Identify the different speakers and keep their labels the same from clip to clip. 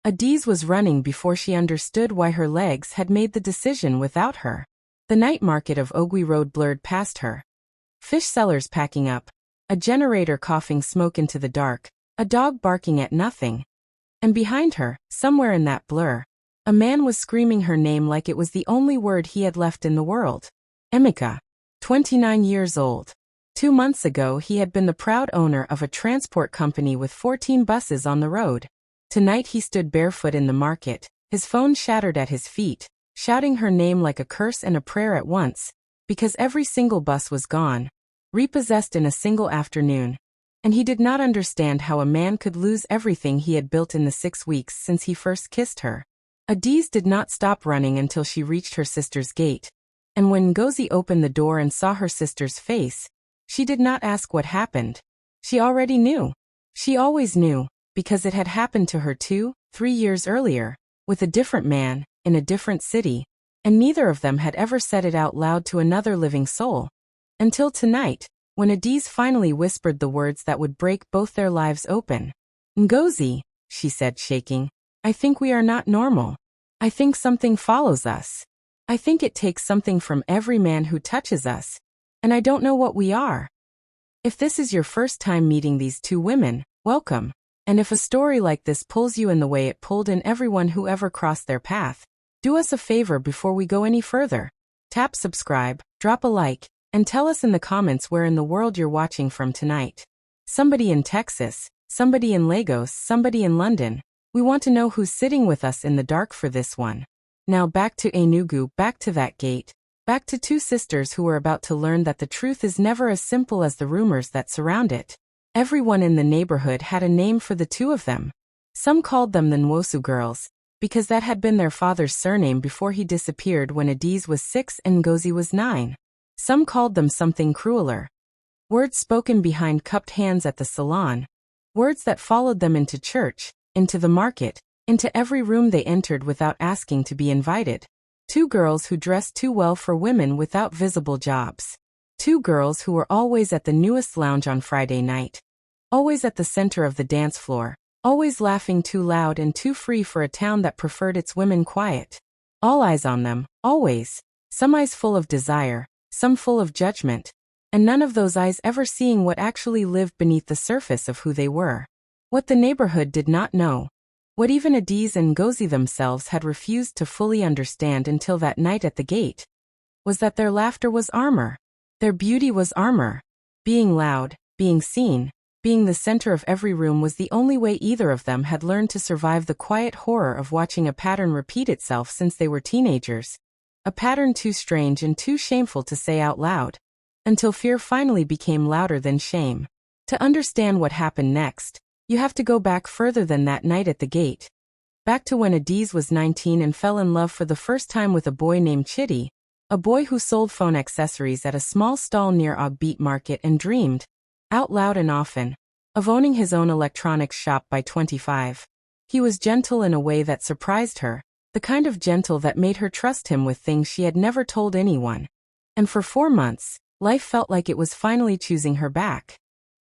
Speaker 1: Adaeze was running before she understood why her legs had made the decision without her. The night market of Ogwe Road blurred past her. Fish sellers packing up, a generator coughing smoke into the dark, a dog barking at nothing. And behind her, somewhere in that blur, a man was screaming her name like it was the only word he had left in the world. Emeka, 29 years old. 2 months ago he had been the proud owner of a transport company with 14 buses on the road. Tonight he stood barefoot in the market, his phone shattered at his feet, shouting her name like a curse and a prayer at once, because every single bus was gone, repossessed in a single afternoon. And he did not understand how a man could lose everything he had built in the 6 weeks since he first kissed her. Adaeze did not stop running until she reached her sister's gate. And when Ngozi opened the door and saw her sister's face, she did not ask what happened. She already knew. She always knew, because it had happened to her 2, 3 years earlier, with a different man, in a different city, and neither of them had ever said it out loud to another living soul. Until tonight, when Adaeze finally whispered the words that would break both their lives open. "Ngozi," she said, shaking, "I think we are not normal. I think something follows us. I think it takes something from every man who touches us, and I don't know what we are." If this is your first time meeting these two women, welcome. And if a story like this pulls you in the way it pulled in everyone who ever crossed their path, do us a favor before we go any further. Tap subscribe, drop a like, and tell us in the comments where in the world you're watching from tonight. Somebody in Texas, somebody in Lagos, somebody in London. We want to know who's sitting with us in the dark for this one. Now back to Enugu, back to that gate, back to two sisters who were about to learn that the truth is never as simple as the rumors that surround it. Everyone in the neighborhood had a name for the two of them. Some called them the Nwosu girls, because that had been their father's surname before he disappeared when Adaeze was 6 and Ngozi was 9. Some called them something crueler. Words spoken behind cupped hands at the salon. Words that followed them into church, into the market, into every room they entered without asking to be invited. Two girls who dressed too well for women without visible jobs. Two girls who were always at the newest lounge on Friday night. Always at the center of the dance floor. Always laughing too loud and too free for a town that preferred its women quiet. All eyes on them, always. Some eyes full of desire, some full of judgment, and none of those eyes ever seeing what actually lived beneath the surface of who they were. What the neighborhood did not know. What even Adaeze and Ngozi themselves had refused to fully understand until that night at the gate, was that their laughter was armor. Their beauty was armor. Being loud, being seen, being the center of every room was the only way either of them had learned to survive the quiet horror of watching a pattern repeat itself since they were teenagers. A pattern too strange and too shameful to say out loud. Until fear finally became louder than shame. To understand what happened next, you have to go back further than that night at the gate. Back to when Adaeze was 19 and fell in love for the first time with a boy named Chidi, a boy who sold phone accessories at a small stall near Ogbeat Market and dreamed, out loud and often, of owning his own electronics shop by 25. He was gentle in a way that surprised her, the kind of gentle that made her trust him with things she had never told anyone. And for 4 months, life felt like it was finally choosing her back.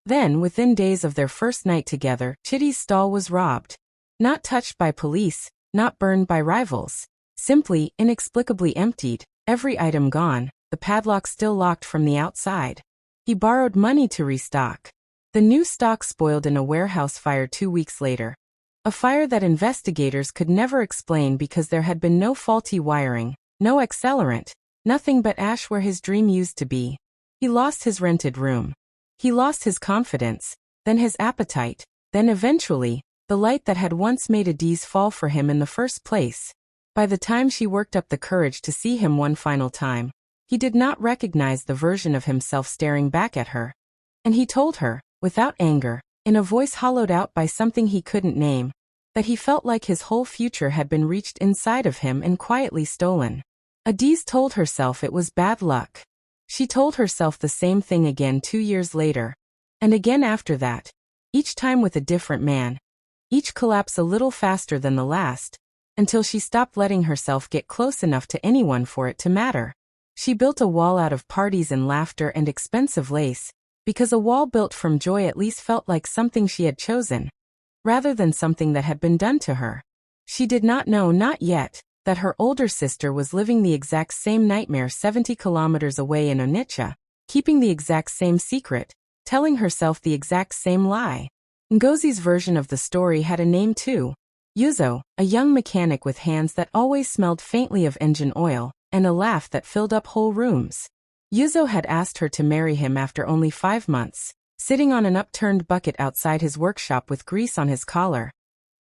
Speaker 1: Then, within days of their first night together, Chidi's stall was robbed. Not touched by police, not burned by rivals. Simply, inexplicably emptied, every item gone, the padlock still locked from the outside. He borrowed money to restock. The new stock spoiled in a warehouse fire 2 weeks later. A fire that investigators could never explain because there had been no faulty wiring, no accelerant, nothing but ash where his dream used to be. He lost his rented room. He lost his confidence, then his appetite, then eventually, the light that had once made Adaeze fall for him in the first place. By the time she worked up the courage to see him one final time, he did not recognize the version of himself staring back at her. And he told her, without anger, in a voice hollowed out by something he couldn't name, that he felt like his whole future had been reached inside of him and quietly stolen. Adaeze told herself it was bad luck. She told herself the same thing again 2 years later, and again after that, each time with a different man, each collapse a little faster than the last, until she stopped letting herself get close enough to anyone for it to matter. She built a wall out of parties and laughter and expensive lace, because a wall built from joy at least felt like something she had chosen, rather than something that had been done to her. She did not know, not yet, that her older sister was living the exact same nightmare 70 kilometers away in Onitsha, keeping the exact same secret, telling herself the exact same lie. Ngozi's version of the story had a name too. Yuzo, a young mechanic with hands that always smelled faintly of engine oil, and a laugh that filled up whole rooms. Yuzo had asked her to marry him after only 5 months, sitting on an upturned bucket outside his workshop with grease on his collar.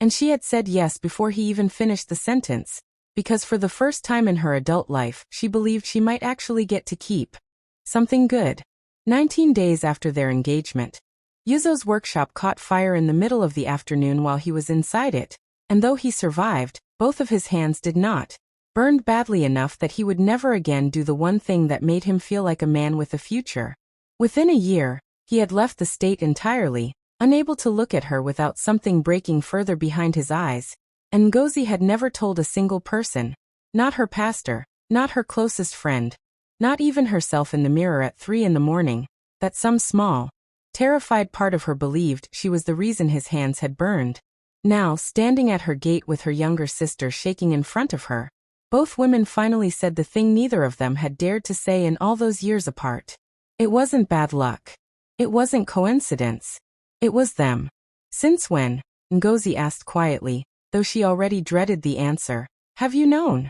Speaker 1: And she had said yes before he even finished the sentence, because for the first time in her adult life, she believed she might actually get to keep something good. 19 days after their engagement, Yuzo's workshop caught fire in the middle of the afternoon while he was inside it, and though he survived, both of his hands did not. Burned badly enough that he would never again do the one thing that made him feel like a man with a future. Within a year, he had left the state entirely, unable to look at her without something breaking further behind his eyes, and Ngozi had never told a single person, not her pastor, not her closest friend, not even herself in the mirror at 3 in the morning, that some small, terrified part of her believed she was the reason his hands had burned. Now, standing at her gate with her younger sister shaking in front of her, both women finally said the thing neither of them had dared to say in all those years apart. It wasn't bad luck. It wasn't coincidence. It was them. Since when? Ngozi asked quietly, though she already dreaded the answer. Have you known?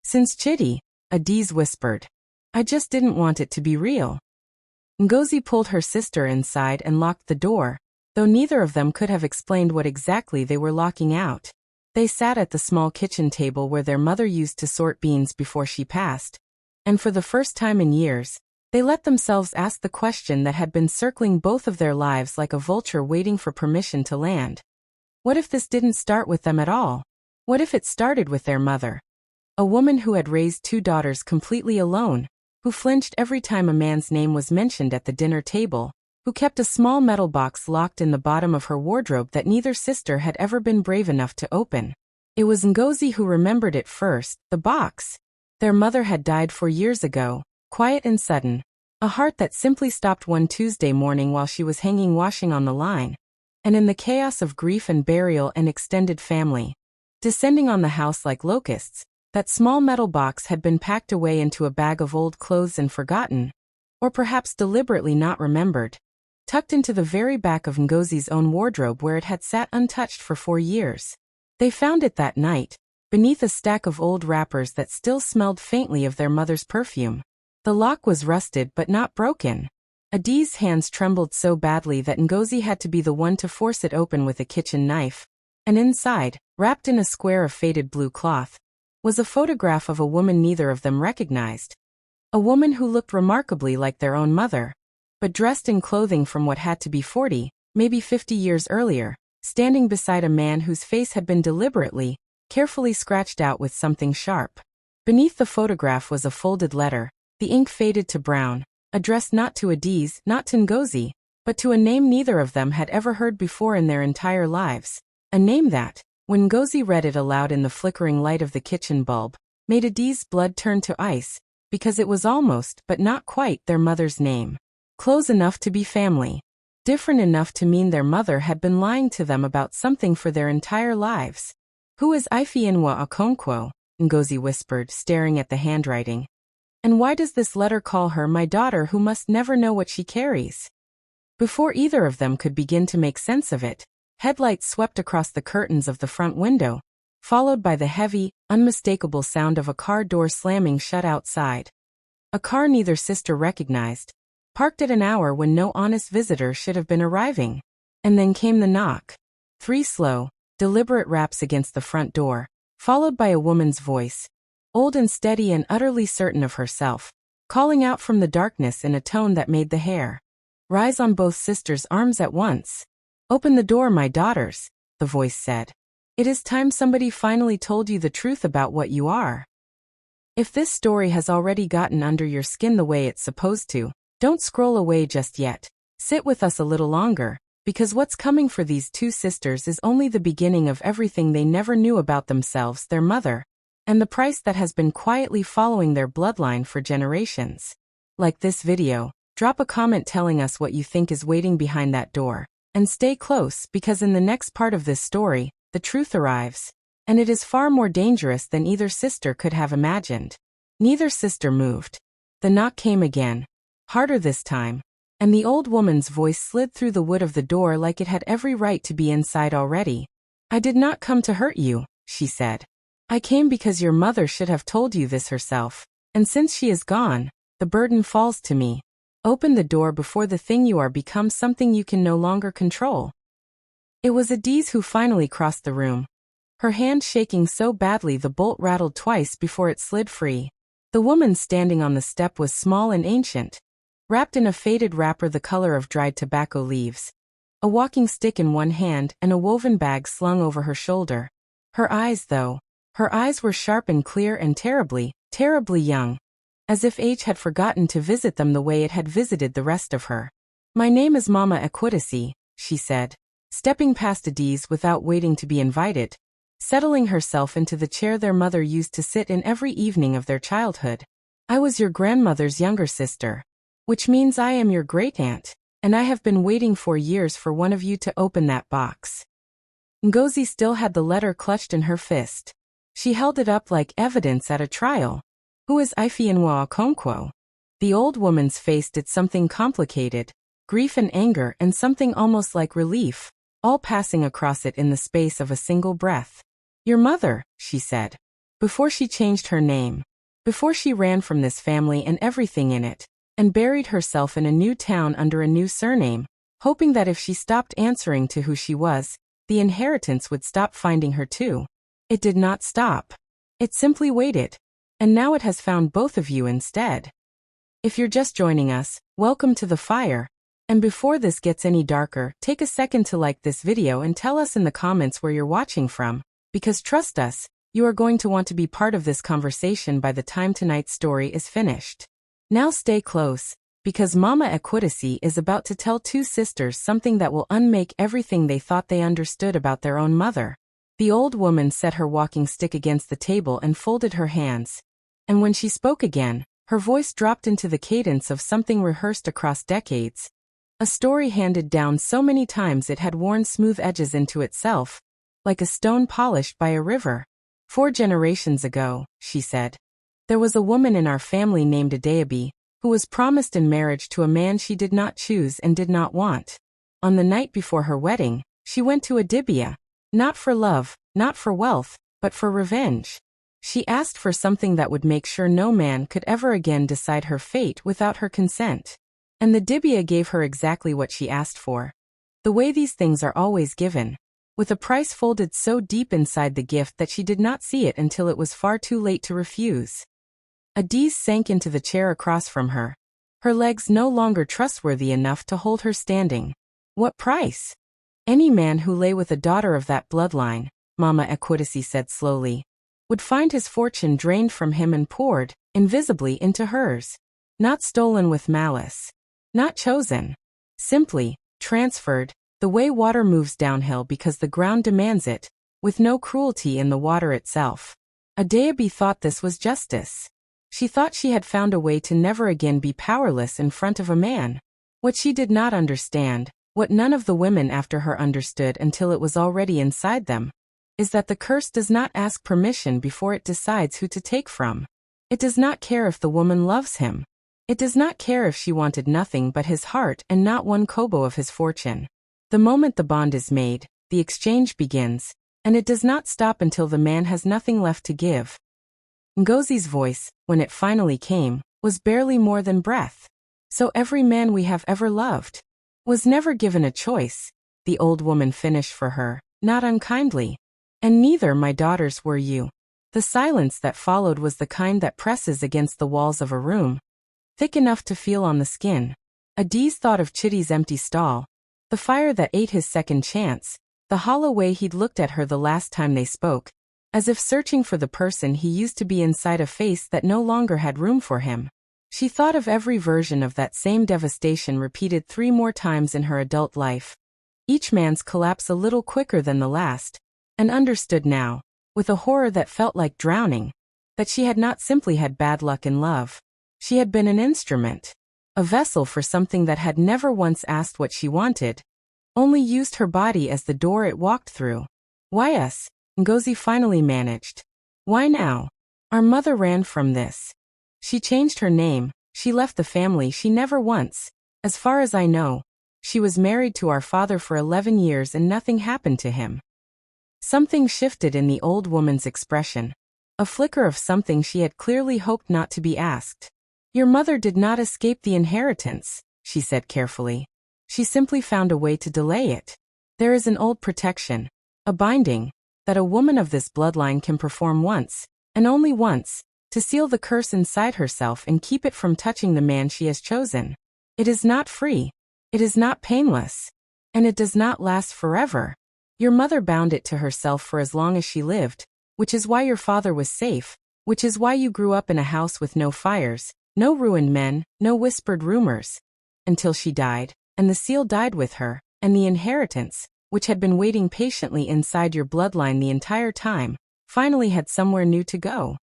Speaker 1: Since Chidi, Adaeze whispered. I just didn't want it to be real. Ngozi pulled her sister inside and locked the door, though neither of them could have explained what exactly they were locking out. They sat at the small kitchen table where their mother used to sort beans before she passed, and for the first time in years, they let themselves ask the question that had been circling both of their lives like a vulture waiting for permission to land. What if this didn't start with them at all? What if it started with their mother? A woman who had raised 2 daughters completely alone, who flinched every time a man's name was mentioned at the dinner table, who kept a small metal box locked in the bottom of her wardrobe that neither sister had ever been brave enough to open. It was Ngozi who remembered it first, the box. Their mother had died 4 years ago, quiet and sudden, a heart that simply stopped one Tuesday morning while she was hanging washing on the line. And in the chaos of grief and burial and extended family, descending on the house like locusts, that small metal box had been packed away into a bag of old clothes and forgotten, or perhaps deliberately not remembered, tucked into the very back of Ngozi's own wardrobe where it had sat untouched for 4 years. They found it that night, beneath a stack of old wrappers that still smelled faintly of their mother's perfume. The lock was rusted but not broken. Adaeze's hands trembled so badly that Ngozi had to be the one to force it open with a kitchen knife, and inside, wrapped in a square of faded blue cloth, was a photograph of a woman neither of them recognized. A woman who looked remarkably like their own mother, but dressed in clothing from what had to be 40, maybe 50 years earlier, standing beside a man whose face had been deliberately, carefully scratched out with something sharp. Beneath the photograph was a folded letter, the ink faded to brown, addressed not to Adaeze, not to Ngozi, but to a name neither of them had ever heard before in their entire lives. A name that, when Ngozi read it aloud in the flickering light of the kitchen bulb, made Adaeze's blood turn to ice, because it was almost, but not quite, their mother's name. Close enough to be family. Different enough to mean their mother had been lying to them about something for their entire lives. Who is Ifeinwa Okonkwo? Ngozi whispered, staring at the handwriting. And why does this letter call her my daughter who must never know what she carries? Before either of them could begin to make sense of it, headlights swept across the curtains of the front window, followed by the heavy, unmistakable sound of a car door slamming shut outside. A car neither sister recognized, parked at an hour when no honest visitor should have been arriving. And then came the knock. 3 slow, deliberate raps against the front door, followed by a woman's voice, old and steady and utterly certain of herself, calling out from the darkness in a tone that made the hair rise on both sisters' arms at once. Open the door, my daughters, the voice said. It is time somebody finally told you the truth about what you are. If this story has already gotten under your skin the way it's supposed to, don't scroll away just yet. Sit with us a little longer, because what's coming for these 2 sisters is only the beginning of everything they never knew about themselves, their mother, and the price that has been quietly following their bloodline for generations. Like this video, drop a comment telling us what you think is waiting behind that door, and stay close because in the next part of this story, the truth arrives. And it is far more dangerous than either sister could have imagined. Neither sister moved. The knock came again. Harder this time. And the old woman's voice slid through the wood of the door like it had every right to be inside already. "I did not come to hurt you," she said. "I came because your mother should have told you this herself. And since she is gone, the burden falls to me. Open the door before the thing you are becomes something you can no longer control." It was Adaeze who finally crossed the room. Her hand shaking so badly the bolt rattled twice before it slid free. The woman standing on the step was small and ancient, wrapped in a faded wrapper the color of dried tobacco leaves. A walking stick in one hand and a woven bag slung over her shoulder. Her eyes were sharp and clear and terribly, terribly young. As if age had forgotten to visit them the way it had visited the rest of her. "My name is Mama Adaeze," she said, stepping past Adaeze without waiting to be invited, settling herself into the chair their mother used to sit in every evening of their childhood. "I was your grandmother's younger sister, which means I am your great-aunt, and I have been waiting for years for one of you to open that box." Ngozi still had the letter clutched in her fist. She held it up like evidence at a trial. "Who is Ifeanyi Okonkwo?" The old woman's face did something complicated, grief and anger and something almost like relief, all passing across it in the space of a single breath. "Your mother," she said. "Before she changed her name. Before she ran from this family and everything in it, and buried herself in a new town under a new surname, hoping that if she stopped answering to who she was, the inheritance would stop finding her too. It did not stop. It simply waited. And now it has found both of you instead. If you're just joining us, welcome to the fire. And before this gets any darker, take a second to like this video and tell us in the comments where you're watching from, because trust us, you are going to want to be part of this conversation by the time tonight's story is finished. Now stay close, because Mama Adaeze is about to tell two sisters something that will unmake everything they thought they understood about their own mother. The old woman set her walking stick against the table and folded her hands. And when she spoke again, her voice dropped into the cadence of something rehearsed across decades. A story handed down so many times it had worn smooth edges into itself, like a stone polished by a river. 4 generations ago, she said, there was a woman in our family named Adaeze, who was promised in marriage to a man she did not choose and did not want. On the night before her wedding, she went to Adaeze. Not for love, not for wealth, but for revenge. She asked for something that would make sure no man could ever again decide her fate without her consent. And the Adaeze gave her exactly what she asked for. The way these things are always given, with a price folded so deep inside the gift that she did not see it until it was far too late to refuse. Adaeze sank into the chair across from her, her legs no longer trustworthy enough to hold her standing. What price? Any man who lay with a daughter of that bloodline, Mama Adaeze said slowly, would find his fortune drained from him and poured, invisibly, into hers. Not stolen with malice. Not chosen. Simply, transferred, the way water moves downhill because the ground demands it, with no cruelty in the water itself. Adaeze thought this was justice. She thought she had found a way to never again be powerless in front of a man. What she did not understand, what none of the women after her understood until it was already inside them, is that the curse does not ask permission before it decides who to take from. It does not care if the woman loves him. It does not care if she wanted nothing but his heart and not one kobo of his fortune. The moment the bond is made, the exchange begins, and it does not stop until the man has nothing left to give. Ngozi's voice, when it finally came, was barely more than breath. So every man we have ever loved was never given a choice, the old woman finished for her, not unkindly. And neither my daughters were you. The silence that followed was the kind that presses against the walls of a room, thick enough to feel on the skin. Adaeze thought of Chitty's empty stall, the fire that ate his second chance, the hollow way he'd looked at her the last time they spoke, as if searching for the person he used to be inside a face that no longer had room for him. She thought of every version of that same devastation repeated 3 more times in her adult life. Each man's collapse a little quicker than the last, and understood now, with a horror that felt like drowning, that she had not simply had bad luck in love. She had been an instrument, a vessel for something that had never once asked what she wanted, only used her body as the door it walked through. Why us? Ngozi finally managed. Why now? Our mother ran from this. She changed her name, she left the family she never once. As far as I know, she was married to our father for 11 years and nothing happened to him. Something shifted in the old woman's expression. A flicker of something she had clearly hoped not to be asked. Your mother did not escape the inheritance, she said carefully. She simply found a way to delay it. There is an old protection, a binding, that a woman of this bloodline can perform once, and only once, to seal the curse inside herself and keep it from touching the man she has chosen. It is not free. It is not painless. And it does not last forever. Your mother bound it to herself for as long as she lived, which is why your father was safe, which is why you grew up in a house with no fires, no ruined men, no whispered rumors. Until she died, and the seal died with her, and the inheritance, which had been waiting patiently inside your bloodline the entire time, finally had somewhere new to go.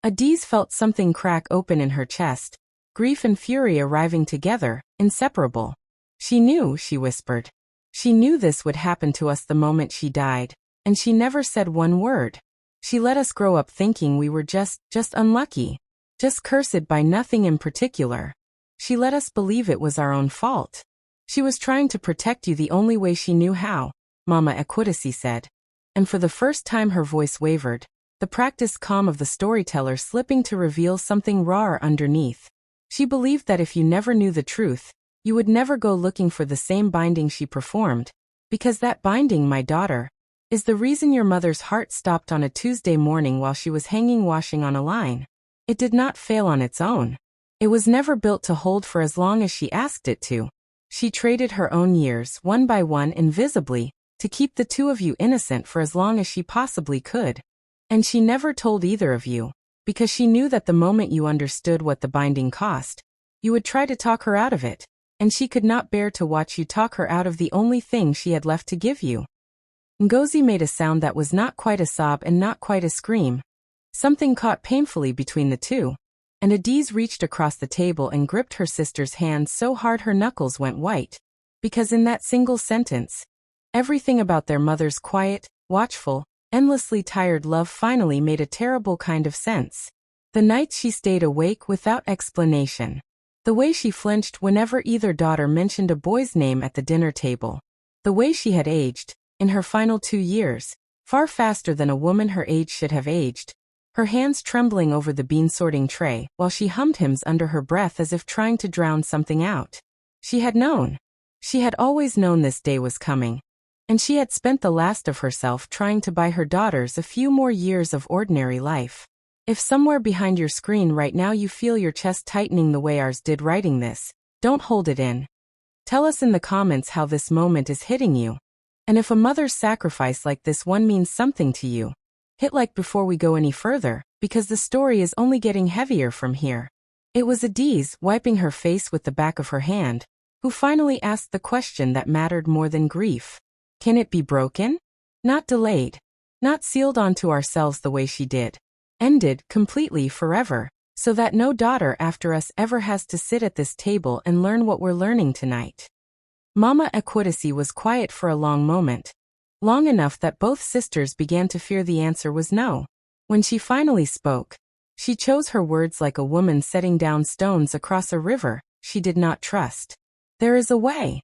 Speaker 1: Adaeze felt something crack open in her chest, grief and fury arriving together, inseparable. She knew, she whispered. She knew this would happen to us the moment she died, and she never said one word. She let us grow up thinking we were just unlucky, just cursed by nothing in particular. She let us believe it was our own fault. She was trying to protect you the only way she knew how, Mama Equitacy said. And for the first time her voice wavered, the practiced calm of the storyteller slipping to reveal something rawer underneath. She believed that if you never knew the truth, you would never go looking for the same binding she performed, because that binding, my daughter, is the reason your mother's heart stopped on a Tuesday morning while she was hanging washing on a line. It did not fail on its own. It was never built to hold for as long as she asked it to. She traded her own years, one by one invisibly, to keep the two of you innocent for as long as she possibly could. And she never told either of you, because she knew that the moment you understood what the binding cost, you would try to talk her out of it, and she could not bear to watch you talk her out of the only thing she had left to give you. Ngozi made a sound that was not quite a sob and not quite a scream. Something caught painfully between the two, and Adaeze reached across the table and gripped her sister's hand so hard her knuckles went white, because in that single sentence, everything about their mother's quiet, watchful, endlessly tired love finally made a terrible kind of sense. The nights she stayed awake without explanation. The way she flinched whenever either daughter mentioned a boy's name at the dinner table. The way she had aged, in her final 2 years, far faster than a woman her age should have aged. Her hands trembling over the bean-sorting tray, while she hummed hymns under her breath as if trying to drown something out. She had known. She had always known this day was coming. And she had spent the last of herself trying to buy her daughters a few more years of ordinary life. If somewhere behind your screen right now you feel your chest tightening the way ours did writing this, don't hold it in. Tell us in the comments how this moment is hitting you. And if a mother's sacrifice like this one means something to you, hit like before we go any further, because the story is only getting heavier from here. It was Adaeze, wiping her face with the back of her hand, who finally asked the question that mattered more than grief. Can it be broken? Not delayed. Not sealed onto ourselves the way she did. Ended, completely, forever, so that no daughter after us ever has to sit at this table and learn what we're learning tonight. Mama Equitacy was quiet for a long moment. Long enough that both sisters began to fear the answer was no. When she finally spoke, she chose her words like a woman setting down stones across a river she did not trust. There is a way,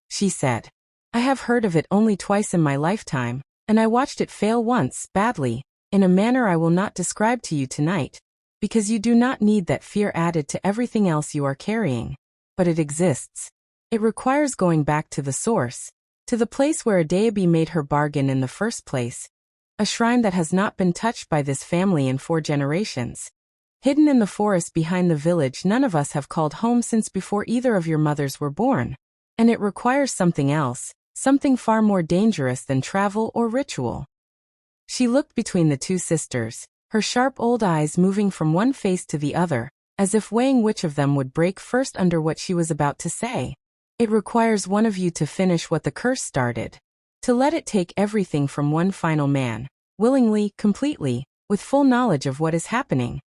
Speaker 1: she said. I have heard of it only twice in my lifetime, and I watched it fail once, badly, in a manner I will not describe to you tonight, because you do not need that fear added to everything else you are carrying. But it exists. It requires going back to the source, to the place where Adaeze made her bargain in the first place, a shrine that has not been touched by this family in 4 generations. Hidden in the forest behind the village none of us have called home since before either of your mothers were born. And it requires something else, something far more dangerous than travel or ritual. She looked between the two sisters, her sharp old eyes moving from one face to the other, as if weighing which of them would break first under what she was about to say. It requires one of you to finish what the curse started. To let it take everything from one final man, willingly, completely, with full knowledge of what is happening.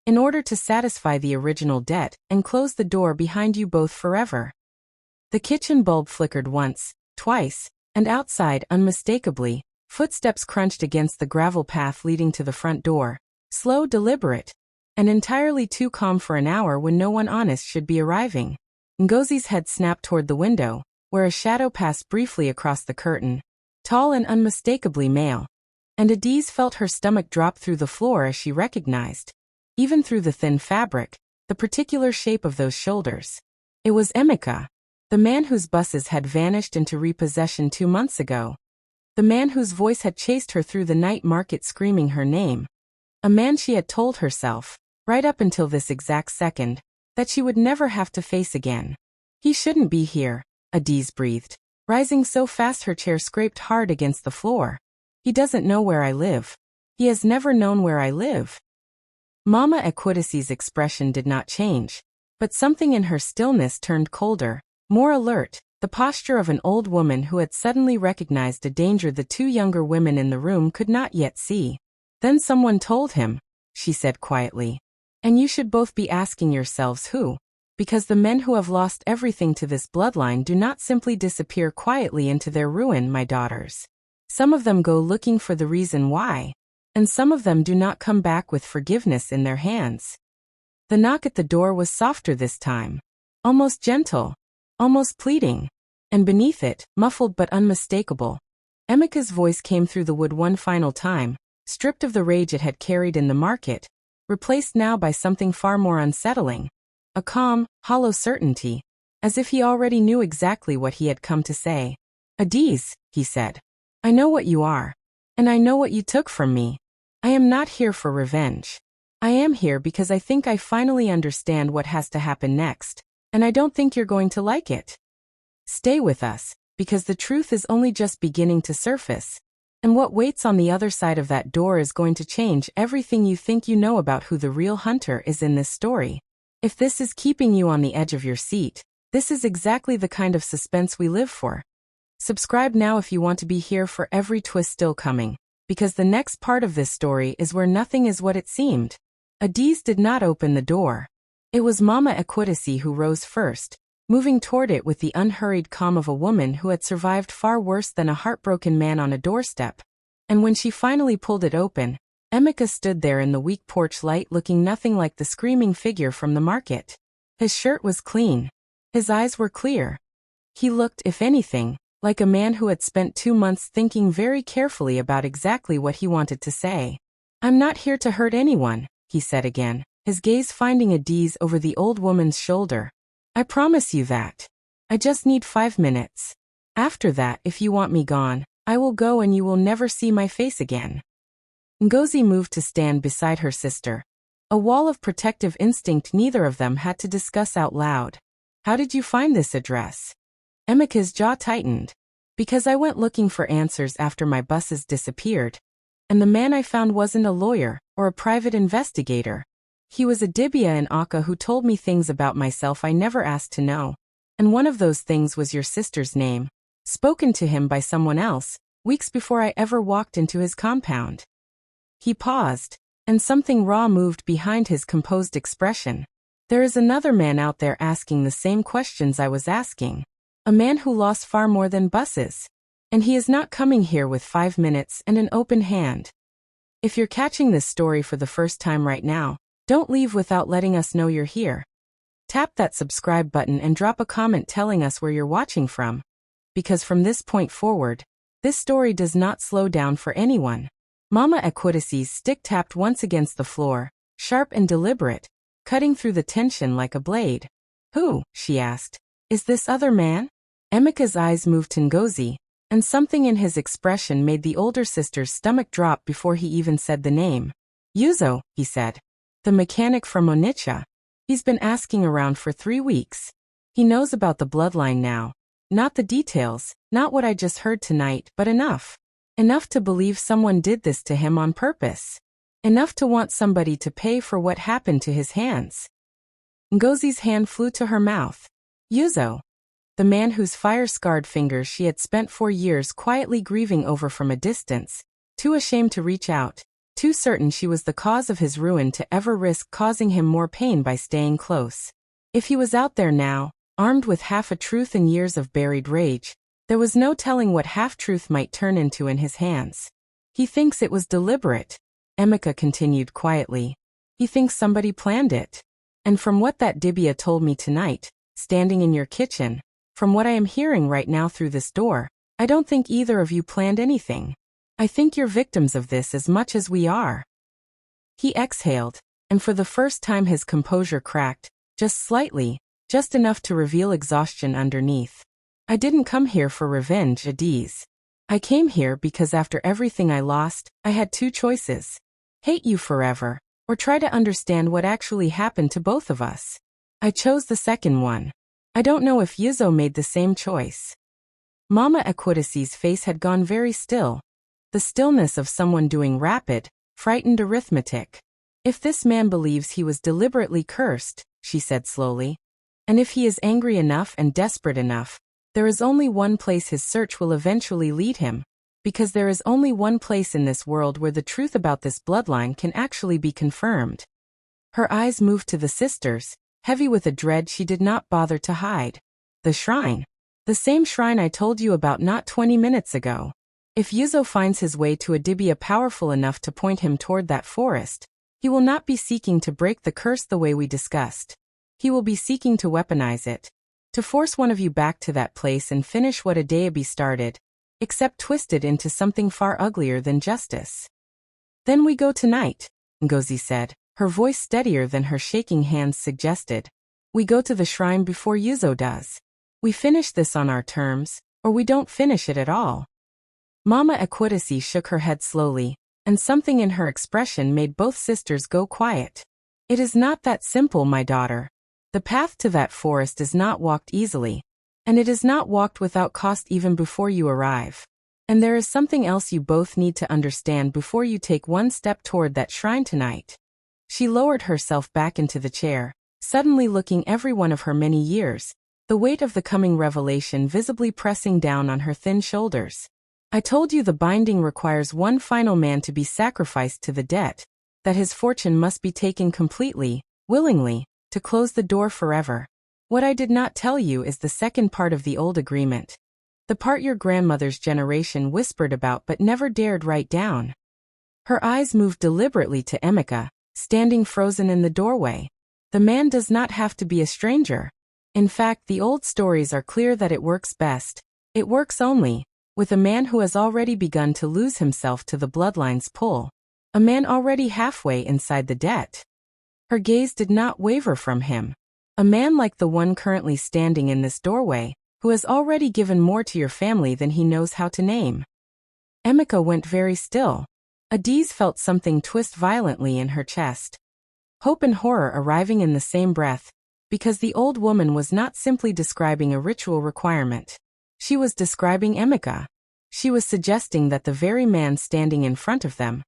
Speaker 1: In order to satisfy the original debt and close the door behind you both forever. The kitchen bulb flickered once, twice, and outside, unmistakably, Footsteps crunched against the gravel path leading to the front door. Slow, deliberate, and entirely too calm for an hour when no one honest should be arriving. Ngozi's head snapped toward the window, where a shadow passed briefly across the curtain. Tall and unmistakably male. And Adaeze felt her stomach drop through the floor as she recognized, even through the thin fabric, the particular shape of those shoulders. It was Emeka, the man whose buses had vanished into repossession 2 months ago. The man whose voice had chased her through the night market screaming her name. A man she had told herself, right up until this exact second, that she would never have to face again. He shouldn't be here, Adaeze breathed, rising so fast her chair scraped hard against the floor. He doesn't know where I live. He has never known where I live. Mama Equidacy's expression did not change, but something in her stillness turned colder, more alert, the posture of an old woman who had suddenly recognized a danger the two younger women in the room could not yet see. Then someone told him, she said quietly. And you should both be asking yourselves who. Because the men who have lost everything to this bloodline do not simply disappear quietly into their ruin, my daughters. Some of them go looking for the reason why. And some of them do not come back with forgiveness in their hands. The knock at the door was softer this time. Almost gentle. Almost pleading. And beneath it, muffled but unmistakable, Emeka's voice came through the wood one final time, stripped of the rage it had carried in the market, replaced now by something far more unsettling. A calm, hollow certainty, as if he already knew exactly what he had come to say. Adaeze, he said. I know what you are. And I know what you took from me. I am not here for revenge. I am here because I think I finally understand what has to happen next, and I don't think you're going to like it. Stay with us, because the truth is only just beginning to surface. And what waits on the other side of that door is going to change everything you think you know about who the real hunter is in this story. If this is keeping you on the edge of your seat, this is exactly the kind of suspense we live for. Subscribe now if you want to be here for every twist still coming, because the next part of this story is where nothing is what it seemed. Adaeze did not open the door. It was Mama Equidacy who rose first, moving toward it with the unhurried calm of a woman who had survived far worse than a heartbroken man on a doorstep. And when she finally pulled it open, Emeka stood there in the weak porch light looking nothing like the screaming figure from the market. His shirt was clean. His eyes were clear. He looked, if anything, like a man who had spent 2 months thinking very carefully about exactly what he wanted to say. I'm not here to hurt anyone, he said again, his gaze finding Adaeze over the old woman's shoulder. I promise you that. I just need 5 minutes. After that, if you want me gone, I will go and you will never see my face again. Ngozi moved to stand beside her sister. A wall of protective instinct neither of them had to discuss out loud. How did you find this address? Emeka's jaw tightened. Because I went looking for answers after my buses disappeared. And the man I found wasn't a lawyer or a private investigator. He was a Dibia in Akka who told me things about myself I never asked to know. And one of those things was your sister's name, spoken to him by someone else, weeks before I ever walked into his compound. He paused, and something raw moved behind his composed expression. There is another man out there asking the same questions I was asking. A man who lost far more than buses. And he is not coming here with 5 minutes and an open hand. If you're catching this story for the first time right now, don't leave without letting us know you're here. Tap that subscribe button and drop a comment telling us where you're watching from. Because from this point forward, this story does not slow down for anyone. Mama Equidacy's stick tapped once against the floor, sharp and deliberate, cutting through the tension like a blade. Who, she asked, is this other man? Emeka's eyes moved to Ngozi, and something in his expression made the older sister's stomach drop before he even said the name. Yuzo, he said. The mechanic from Onitsha. He's been asking around for 3 weeks. He knows about the bloodline now. Not the details, not what I just heard tonight, but enough. Enough to believe someone did this to him on purpose. Enough to want somebody to pay for what happened to his hands. Ngozi's hand flew to her mouth. Yuzo. The man whose fire-scarred fingers she had spent 4 years quietly grieving over from a distance, too ashamed to reach out. Too certain she was the cause of his ruin to ever risk causing him more pain by staying close. If he was out there now, armed with half a truth and years of buried rage, There was no telling what half-truth might turn into in his hands. He thinks it was deliberate, Emeka continued quietly. He thinks somebody planned it. And from what that Dibia told me tonight, standing in your kitchen, from what I am hearing right now through this door, I don't think either of you planned anything. I think you're victims of this as much as we are. He exhaled, and for the first time his composure cracked, just slightly, just enough to reveal exhaustion underneath. I didn't come here for revenge, Adaeze. I came here because after everything I lost, I had two choices. Hate you forever, or try to understand what actually happened to both of us. I chose the second one. I don't know if Yizo made the same choice. Mama Equidacy's face had gone very still. The stillness of someone doing rapid, frightened arithmetic. If this man believes he was deliberately cursed, she said slowly, and if he is angry enough and desperate enough, there is only one place his search will eventually lead him, because there is only one place in this world where the truth about this bloodline can actually be confirmed. Her eyes moved to the sisters, heavy with a dread she did not bother to hide. The shrine. The same shrine I told you about not 20 minutes ago. If Yizo finds his way to a Dibia powerful enough to point him toward that forest, he will not be seeking to break the curse the way we discussed. He will be seeking to weaponize it. To force one of you back to that place and finish what Adaeze started, except twist it into something far uglier than justice. Then we go tonight, Ngozi said, her voice steadier than her shaking hands suggested. We go to the shrine before Yizo does. We finish this on our terms, or we don't finish it at all. Mama Equidacy shook her head slowly, and something in her expression made both sisters go quiet. It is not that simple, my daughter. The path to that forest is not walked easily, and it is not walked without cost even before you arrive. And there is something else you both need to understand before you take one step toward that shrine tonight. She lowered herself back into the chair, suddenly looking every one of her many years, the weight of the coming revelation visibly pressing down on her thin shoulders. I told you the binding requires one final man to be sacrificed to the debt, that his fortune must be taken completely, willingly, to close the door forever. What I did not tell you is the second part of the old agreement. The part your grandmother's generation whispered about but never dared write down. Her eyes moved deliberately to Emeka, standing frozen in the doorway. The man does not have to be a stranger. In fact, the old stories are clear that it works best. It works only with a man who has already begun to lose himself to the bloodline's pull. A man already halfway inside the debt. Her gaze did not waver from him. A man like the one currently standing in this doorway, who has already given more to your family than he knows how to name. Emeka went very still. Adaeze felt something twist violently in her chest. Hope and horror arriving in the same breath, because the old woman was not simply describing a ritual requirement. She was describing Emeka. She was suggesting that the very man standing in front of them,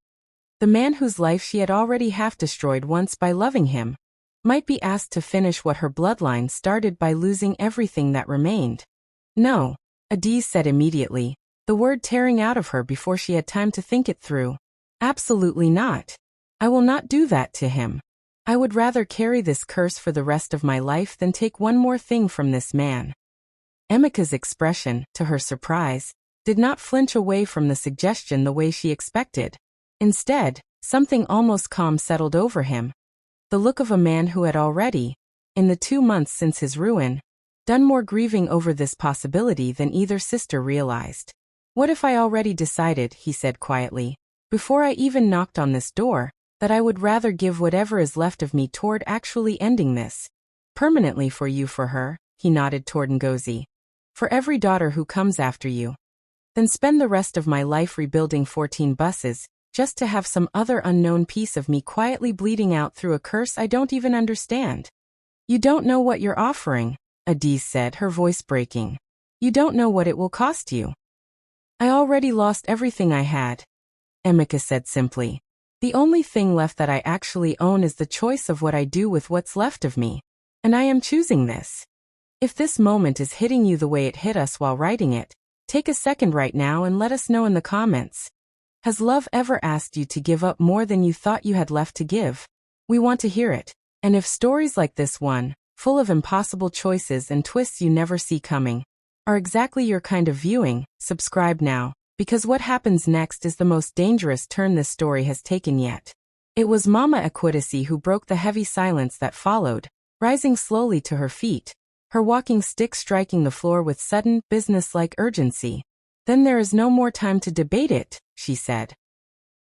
Speaker 1: the man whose life she had already half destroyed once by loving him, might be asked to finish what her bloodline started by losing everything that remained. No, Adaeze said immediately, the word tearing out of her before she had time to think it through. Absolutely not. I will not do that to him. I would rather carry this curse for the rest of my life than take one more thing from this man. Emeka's expression, to her surprise, did not flinch away from the suggestion the way she expected. Instead, something almost calm settled over him. The look of a man who had already, in the 2 months since his ruin, done more grieving over this possibility than either sister realized. What if I already decided, he said quietly, before I even knocked on this door, that I would rather give whatever is left of me toward actually ending this. Permanently for you, for her, he nodded toward Ngozi. For every daughter who comes after you. Then spend the rest of my life rebuilding 14 buses, just to have some other unknown piece of me quietly bleeding out through a curse I don't even understand. You don't know what you're offering, Adaeze said, her voice breaking. You don't know what it will cost you. I already lost everything I had, Emeka said simply. The only thing left that I actually own is the choice of what I do with what's left of me. And I am choosing this. If this moment is hitting you the way it hit us while writing it, take a second right now and let us know in the comments. Has love ever asked you to give up more than you thought you had left to give? We want to hear it. And if stories like this one, full of impossible choices and twists you never see coming, are exactly your kind of viewing. Subscribe now, because what happens next is the most dangerous turn this story has taken yet. It was Mama Equidacy who broke the heavy silence that followed, rising slowly to her feet, her walking stick striking the floor with sudden, businesslike urgency. Then there is no more time to debate it, she said.